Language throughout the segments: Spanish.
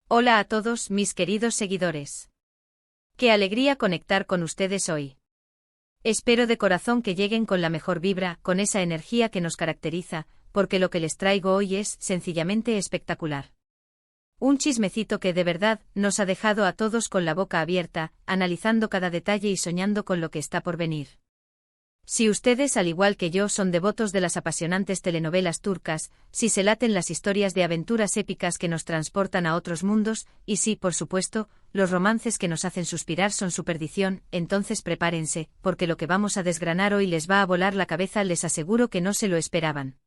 Hola a todos mis queridos seguidores. Qué alegría conectar con ustedes hoy. Espero de corazón que lleguen con la mejor vibra, con esa energía que nos caracteriza, porque lo que les traigo hoy es sencillamente espectacular. Un chismecito que de verdad nos ha dejado a todos con la boca abierta, analizando cada detalle y soñando con lo que está por venir. Si ustedes, al igual que yo, son devotos de las apasionantes telenovelas turcas, si se laten las historias de aventuras épicas que nos transportan a otros mundos, y si, por supuesto, los romances que nos hacen suspirar son su perdición, entonces prepárense, porque lo que vamos a desgranar hoy les va a volar la cabeza, les aseguro que no se lo esperaban.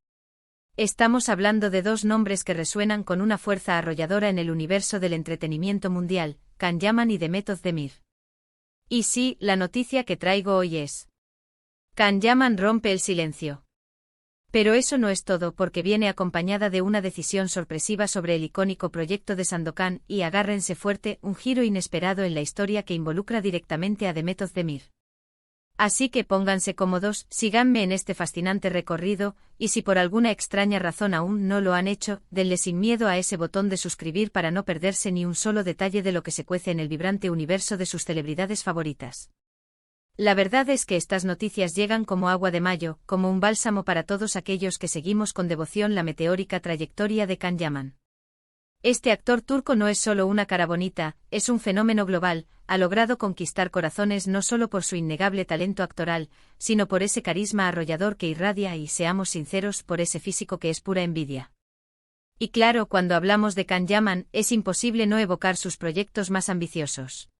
Estamos hablando de dos nombres que resuenan con una fuerza arrolladora en el universo del entretenimiento mundial, Can Yaman y Demet Özdemir. Y sí, la noticia que traigo hoy es: Can Yaman rompe el silencio. Pero eso no es todo, porque viene acompañada de una decisión sorpresiva sobre el icónico proyecto de Sandokan y, agárrense fuerte, un giro inesperado en la historia que involucra directamente a Demet Özdemir. Así que pónganse cómodos, síganme en este fascinante recorrido, y si por alguna extraña razón aún no lo han hecho, denle sin miedo a ese botón de suscribir para no perderse ni un solo detalle de lo que se cuece en el vibrante universo de sus celebridades favoritas. La verdad es que estas noticias llegan como agua de mayo, como un bálsamo para todos aquellos que seguimos con devoción la meteórica trayectoria de Can Yaman. Este actor turco no es solo una cara bonita, es un fenómeno global, ha logrado conquistar corazones no solo por su innegable talento actoral, sino por ese carisma arrollador que irradia y, seamos sinceros, por ese físico que es pura envidia. Y claro, cuando hablamos de Can Yaman, es imposible no evocar sus proyectos más ambiciosos.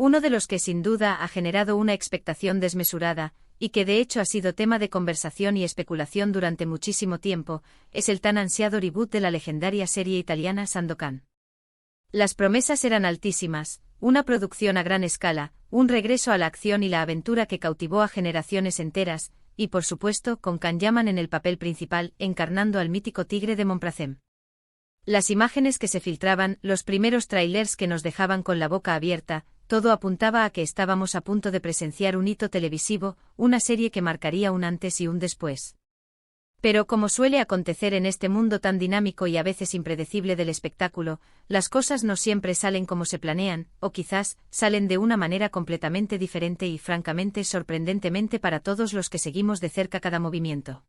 Uno de los que sin duda ha generado una expectación desmesurada, y que de hecho ha sido tema de conversación y especulación durante muchísimo tiempo, es el tan ansiado reboot de la legendaria serie italiana Sandokan. Las promesas eran altísimas, una producción a gran escala, un regreso a la acción y la aventura que cautivó a generaciones enteras, y por supuesto con Can Yaman en el papel principal, encarnando al mítico tigre de Montparnasse. Las imágenes que se filtraban, los primeros trailers que nos dejaban con la boca abierta, todo apuntaba a que estábamos a punto de presenciar un hito televisivo, una serie que marcaría un antes y un después. Pero como suele acontecer en este mundo tan dinámico y a veces impredecible del espectáculo, las cosas no siempre salen como se planean, o quizás, salen de una manera completamente diferente y francamente sorprendentemente para todos los que seguimos de cerca cada movimiento.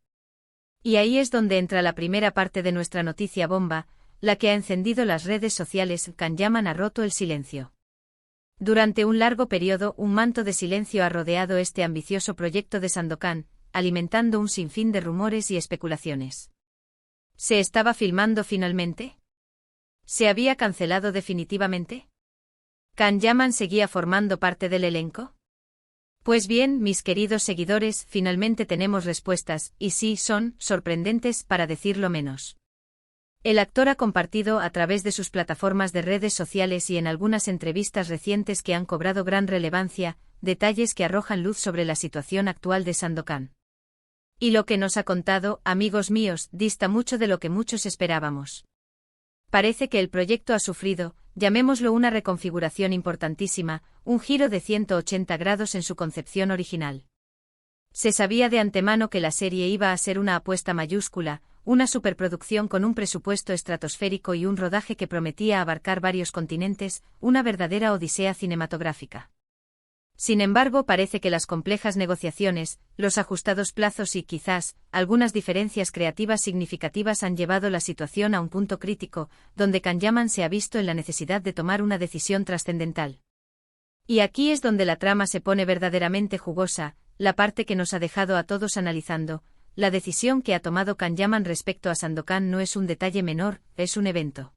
Y ahí es donde entra la primera parte de nuestra noticia bomba, la que ha encendido las redes sociales. Can Yaman ha roto el silencio. Durante un largo periodo, un manto de silencio ha rodeado este ambicioso proyecto de Sandokan, alimentando un sinfín de rumores y especulaciones. ¿Se estaba filmando finalmente? ¿Se había cancelado definitivamente? ¿Can Yaman seguía formando parte del elenco? Pues bien, mis queridos seguidores, finalmente tenemos respuestas, y sí, son sorprendentes para decirlo menos. El actor ha compartido a través de sus plataformas de redes sociales y en algunas entrevistas recientes que han cobrado gran relevancia, detalles que arrojan luz sobre la situación actual de Sandokan. Y lo que nos ha contado, amigos míos, dista mucho de lo que muchos esperábamos. Parece que el proyecto ha sufrido, llamémoslo una reconfiguración importantísima, un giro de 180 grados en su concepción original. Se sabía de antemano que la serie iba a ser una apuesta mayúscula, una superproducción con un presupuesto estratosférico y un rodaje que prometía abarcar varios continentes, una verdadera odisea cinematográfica. Sin embargo, parece que las complejas negociaciones, los ajustados plazos y, quizás, algunas diferencias creativas significativas han llevado la situación a un punto crítico, donde Can Yaman se ha visto en la necesidad de tomar una decisión trascendental. Y aquí es donde la trama se pone verdaderamente jugosa, la parte que nos ha dejado a todos analizando. La decisión que ha tomado Can Yaman respecto a Sandokan no es un detalle menor, es un evento.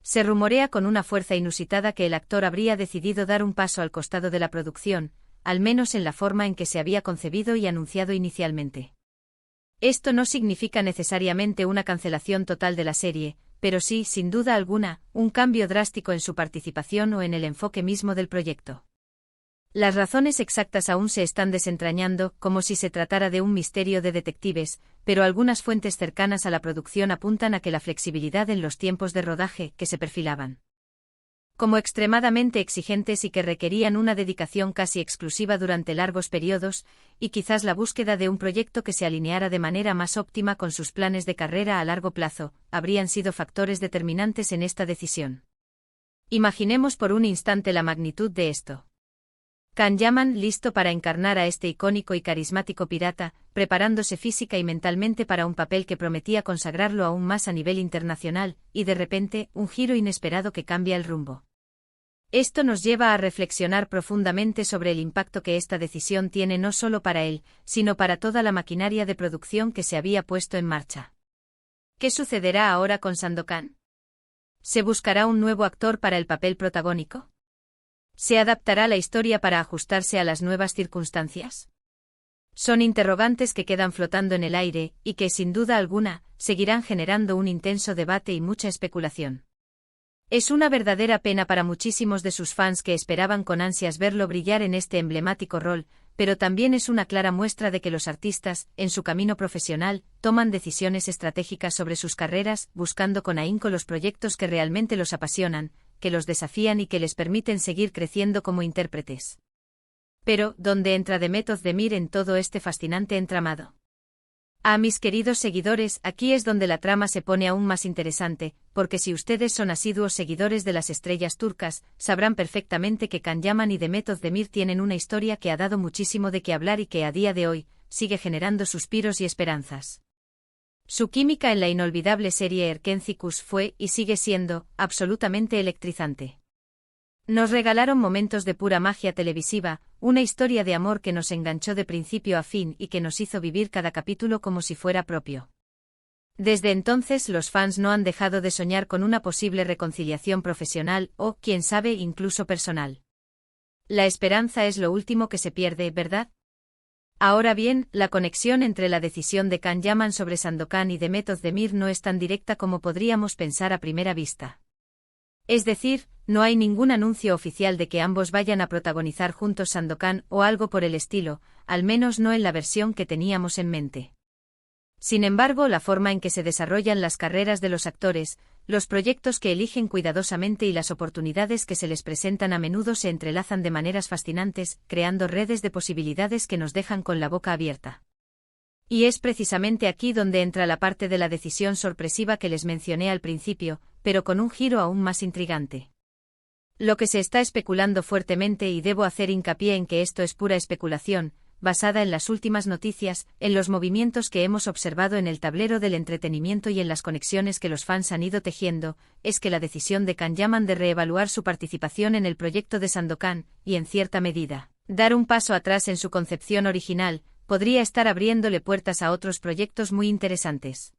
Se rumorea con una fuerza inusitada que el actor habría decidido dar un paso al costado de la producción, al menos en la forma en que se había concebido y anunciado inicialmente. Esto no significa necesariamente una cancelación total de la serie, pero sí, sin duda alguna, un cambio drástico en su participación o en el enfoque mismo del proyecto. Las razones exactas aún se están desentrañando, como si se tratara de un misterio de detectives, pero algunas fuentes cercanas a la producción apuntan a que la flexibilidad en los tiempos de rodaje que se perfilaban como extremadamente exigentes y que requerían una dedicación casi exclusiva durante largos periodos, y quizás la búsqueda de un proyecto que se alineara de manera más óptima con sus planes de carrera a largo plazo, habrían sido factores determinantes en esta decisión. Imaginemos por un instante la magnitud de esto. Can Yaman, listo para encarnar a este icónico y carismático pirata, preparándose física y mentalmente para un papel que prometía consagrarlo aún más a nivel internacional, y de repente, un giro inesperado que cambia el rumbo. Esto nos lleva a reflexionar profundamente sobre el impacto que esta decisión tiene no solo para él, sino para toda la maquinaria de producción que se había puesto en marcha. ¿Qué sucederá ahora con Sandokan? ¿Se buscará un nuevo actor para el papel protagónico? ¿Se adaptará la historia para ajustarse a las nuevas circunstancias? Son interrogantes que quedan flotando en el aire, y que, sin duda alguna, seguirán generando un intenso debate y mucha especulación. Es una verdadera pena para muchísimos de sus fans que esperaban con ansias verlo brillar en este emblemático rol, pero también es una clara muestra de que los artistas, en su camino profesional, toman decisiones estratégicas sobre sus carreras, buscando con ahínco los proyectos que realmente los apasionan, que los desafían y que les permiten seguir creciendo como intérpretes. Pero, ¿dónde entra Demet Özdemir en todo este fascinante entramado? Mis queridos seguidores, aquí es donde la trama se pone aún más interesante, porque si ustedes son asiduos seguidores de las estrellas turcas, sabrán perfectamente que Can Yaman y Demet Özdemir tienen una historia que ha dado muchísimo de qué hablar y que a día de hoy, sigue generando suspiros y esperanzas. Su química en la inolvidable serie Erkencikus fue, y sigue siendo, absolutamente electrizante. Nos regalaron momentos de pura magia televisiva, una historia de amor que nos enganchó de principio a fin y que nos hizo vivir cada capítulo como si fuera propio. Desde entonces los fans no han dejado de soñar con una posible reconciliación profesional o, quién sabe, incluso personal. La esperanza es lo último que se pierde, ¿verdad? Ahora bien, la conexión entre la decisión de Can Yaman sobre Sandokan y Demet Özdemir no es tan directa como podríamos pensar a primera vista. Es decir, no hay ningún anuncio oficial de que ambos vayan a protagonizar juntos Sandokan o algo por el estilo, al menos no en la versión que teníamos en mente. Sin embargo, la forma en que se desarrollan las carreras de los actores, los proyectos que eligen cuidadosamente y las oportunidades que se les presentan a menudo se entrelazan de maneras fascinantes, creando redes de posibilidades que nos dejan con la boca abierta. Y es precisamente aquí donde entra la parte de la decisión sorpresiva que les mencioné al principio, pero con un giro aún más intrigante. Lo que se está especulando fuertemente, y debo hacer hincapié en que esto es pura especulación, basada en las últimas noticias, en los movimientos que hemos observado en el tablero del entretenimiento y en las conexiones que los fans han ido tejiendo, es que la decisión de Can Yaman de reevaluar su participación en el proyecto de Sandokan, y en cierta medida, dar un paso atrás en su concepción original, podría estar abriéndole puertas a otros proyectos muy interesantes.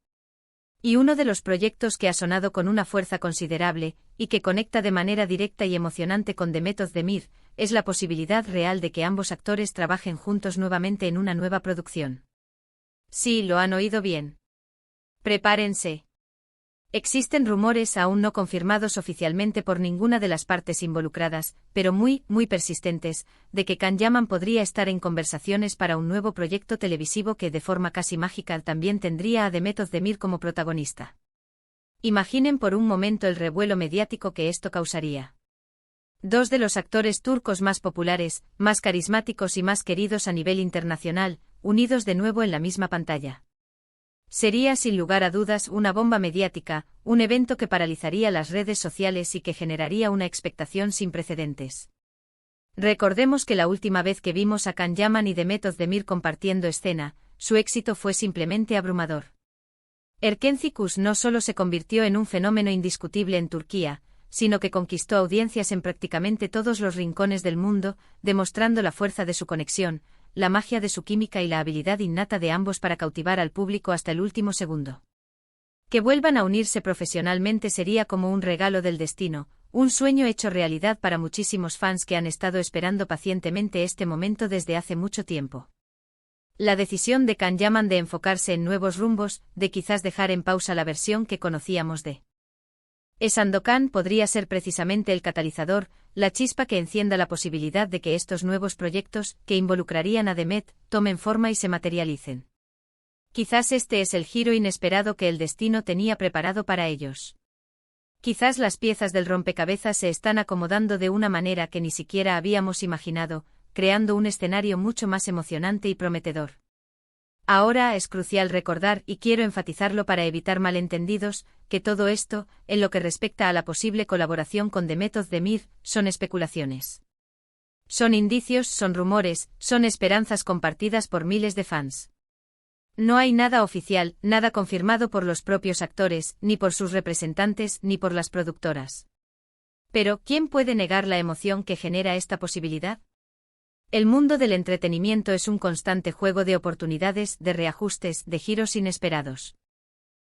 Y uno de los proyectos que ha sonado con una fuerza considerable, y que conecta de manera directa y emocionante con Demet Özdemir, es la posibilidad real de que ambos actores trabajen juntos nuevamente en una nueva producción. Sí, lo han oído bien. Prepárense. Existen rumores aún no confirmados oficialmente por ninguna de las partes involucradas, pero muy persistentes, de que Can Yaman podría estar en conversaciones para un nuevo proyecto televisivo que de forma casi mágica también tendría a Demet Özdemir como protagonista. Imaginen por un momento el revuelo mediático que esto causaría. Dos de los actores turcos más populares, más carismáticos y más queridos a nivel internacional, unidos de nuevo en la misma pantalla. Sería sin lugar a dudas una bomba mediática, un evento que paralizaría las redes sociales y que generaría una expectación sin precedentes. Recordemos que la última vez que vimos a Can Yaman y Demet Özdemir compartiendo escena, su éxito fue simplemente abrumador. Erkencikus no solo se convirtió en un fenómeno indiscutible en Turquía, sino que conquistó audiencias en prácticamente todos los rincones del mundo, demostrando la fuerza de su conexión, la magia de su química y la habilidad innata de ambos para cautivar al público hasta el último segundo. Que vuelvan a unirse profesionalmente sería como un regalo del destino, un sueño hecho realidad para muchísimos fans que han estado esperando pacientemente este momento desde hace mucho tiempo. La decisión de Can Yaman de enfocarse en nuevos rumbos, de quizás dejar en pausa la versión que conocíamos de Sandokan podría ser precisamente el catalizador, la chispa que encienda la posibilidad de que estos nuevos proyectos, que involucrarían a Demet, tomen forma y se materialicen. Quizás este es el giro inesperado que el destino tenía preparado para ellos. Quizás las piezas del rompecabezas se están acomodando de una manera que ni siquiera habíamos imaginado, creando un escenario mucho más emocionante y prometedor. Ahora es crucial recordar, y quiero enfatizarlo para evitar malentendidos, que todo esto, en lo que respecta a la posible colaboración con The Method de Mir, son especulaciones. Son indicios, son rumores, son esperanzas compartidas por miles de fans. No hay nada oficial, nada confirmado por los propios actores, ni por sus representantes, ni por las productoras. Pero, ¿quién puede negar la emoción que genera esta posibilidad? El mundo del entretenimiento es un constante juego de oportunidades, de reajustes, de giros inesperados.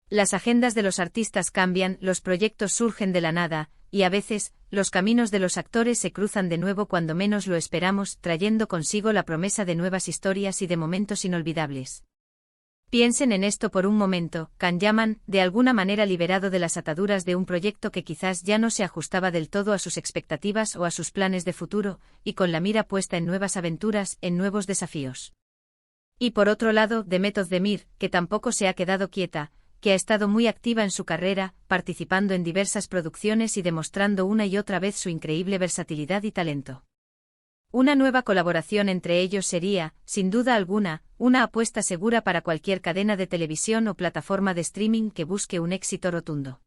Las agendas de los artistas cambian, los proyectos surgen de la nada, y a veces, los caminos de los actores se cruzan de nuevo cuando menos lo esperamos, trayendo consigo la promesa de nuevas historias y de momentos inolvidables. Piensen en esto por un momento, Can Yaman, de alguna manera liberado de las ataduras de un proyecto que quizás ya no se ajustaba del todo a sus expectativas o a sus planes de futuro, y con la mira puesta en nuevas aventuras, en nuevos desafíos. Y por otro lado, The Method de Mir, que tampoco se ha quedado quieta, que ha estado muy activa en su carrera, participando en diversas producciones y demostrando una y otra vez su increíble versatilidad y talento. Una nueva colaboración entre ellos sería, sin duda alguna, una apuesta segura para cualquier cadena de televisión o plataforma de streaming que busque un éxito rotundo.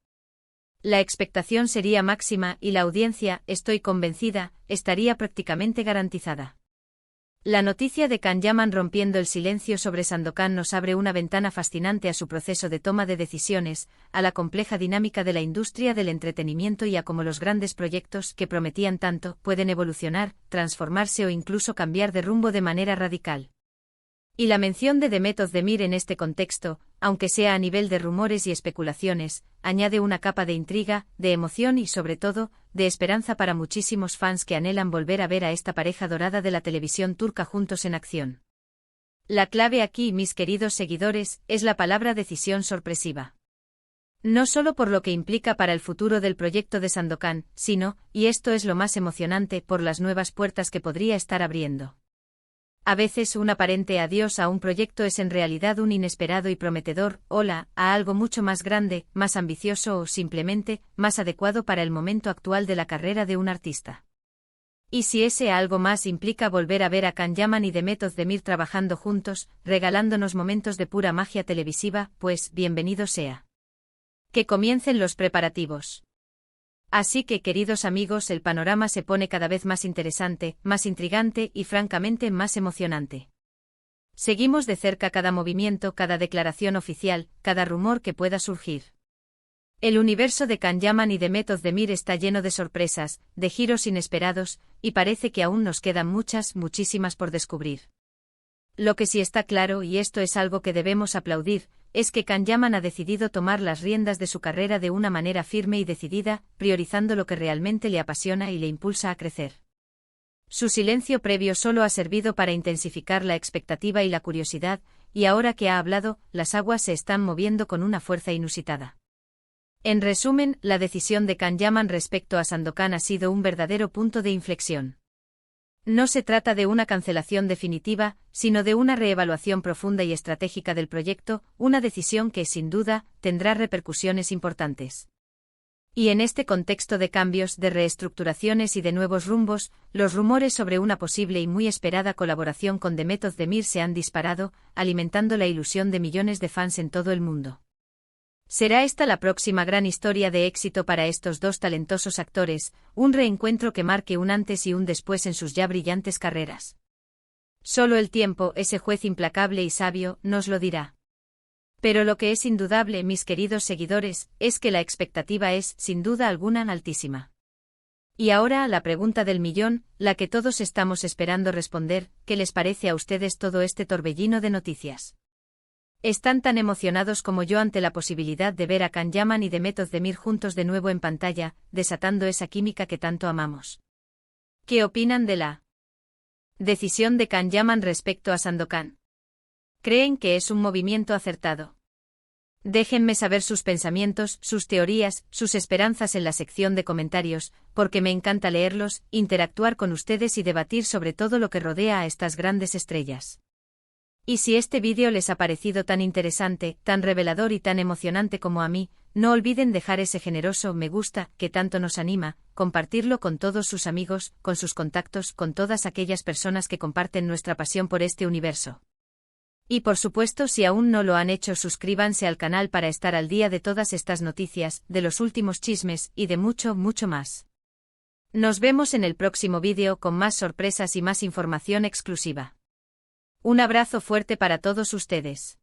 La expectación sería máxima y la audiencia, estoy convencida, estaría prácticamente garantizada. La noticia de Can Yaman rompiendo el silencio sobre Sandokan nos abre una ventana fascinante a su proceso de toma de decisiones, a la compleja dinámica de la industria del entretenimiento y a cómo los grandes proyectos que prometían tanto pueden evolucionar, transformarse o incluso cambiar de rumbo de manera radical. Y la mención de The Method de Mir en este contexto, aunque sea a nivel de rumores y especulaciones, añade una capa de intriga, de emoción y sobre todo, de esperanza para muchísimos fans que anhelan volver a ver a esta pareja dorada de la televisión turca juntos en acción. La clave aquí, mis queridos seguidores, es la palabra decisión sorpresiva. No solo por lo que implica para el futuro del proyecto de Sandokan, sino, y esto es lo más emocionante, por las nuevas puertas que podría estar abriendo. A veces un aparente adiós a un proyecto es en realidad un inesperado y prometedor hola a algo mucho más grande, más ambicioso o simplemente más adecuado para el momento actual de la carrera de un artista. Y si ese algo más implica volver a ver a Can Yaman y The Method de Mir trabajando juntos, regalándonos momentos de pura magia televisiva, pues bienvenido sea. Que comiencen los preparativos. Así que, queridos amigos, el panorama se pone cada vez más interesante, más intrigante y francamente más emocionante. Seguimos de cerca cada movimiento, cada declaración oficial, cada rumor que pueda surgir. El universo de Can Yaman y The Method de Mir está lleno de sorpresas, de giros inesperados, y parece que aún nos quedan muchísimas por descubrir. Lo que sí está claro, y esto es algo que debemos aplaudir, es que Can Yaman ha decidido tomar las riendas de su carrera de una manera firme y decidida, priorizando lo que realmente le apasiona y le impulsa a crecer. Su silencio previo solo ha servido para intensificar la expectativa y la curiosidad, y ahora que ha hablado, las aguas se están moviendo con una fuerza inusitada. En resumen, la decisión de Can Yaman respecto a Sandokan ha sido un verdadero punto de inflexión. No se trata de una cancelación definitiva, sino de una reevaluación profunda y estratégica del proyecto, una decisión que, sin duda, tendrá repercusiones importantes. Y en este contexto de cambios, de reestructuraciones y de nuevos rumbos, los rumores sobre una posible y muy esperada colaboración con The Method de Mir se han disparado, alimentando la ilusión de millones de fans en todo el mundo. ¿Será esta la próxima gran historia de éxito para estos dos talentosos actores, un reencuentro que marque un antes y un después en sus ya brillantes carreras? Solo el tiempo, ese juez implacable y sabio, nos lo dirá. Pero lo que es indudable, mis queridos seguidores, es que la expectativa es, sin duda alguna, altísima. Y ahora la pregunta del millón, la que todos estamos esperando responder, ¿qué les parece a ustedes todo este torbellino de noticias? ¿Están tan emocionados como yo ante la posibilidad de ver a Can Yaman y The Method de Mir juntos de nuevo en pantalla, desatando esa química que tanto amamos? ¿Qué opinan de la decisión de Can Yaman respecto a Sandokan? ¿Creen que es un movimiento acertado? Déjenme saber sus pensamientos, sus teorías, sus esperanzas en la sección de comentarios, porque me encanta leerlos, interactuar con ustedes y debatir sobre todo lo que rodea a estas grandes estrellas. Y si este vídeo les ha parecido tan interesante, tan revelador y tan emocionante como a mí, No olviden dejar ese generoso me gusta que tanto nos anima, compartirlo con todos sus amigos, con sus contactos, con todas aquellas personas que comparten nuestra pasión por este universo. Y por supuesto, si aún no lo han hecho, suscríbanse al canal para estar al día de todas estas noticias, de los últimos chismes y de mucho, mucho más. Nos vemos en el próximo vídeo con más sorpresas y más información exclusiva. Un abrazo fuerte para todos ustedes.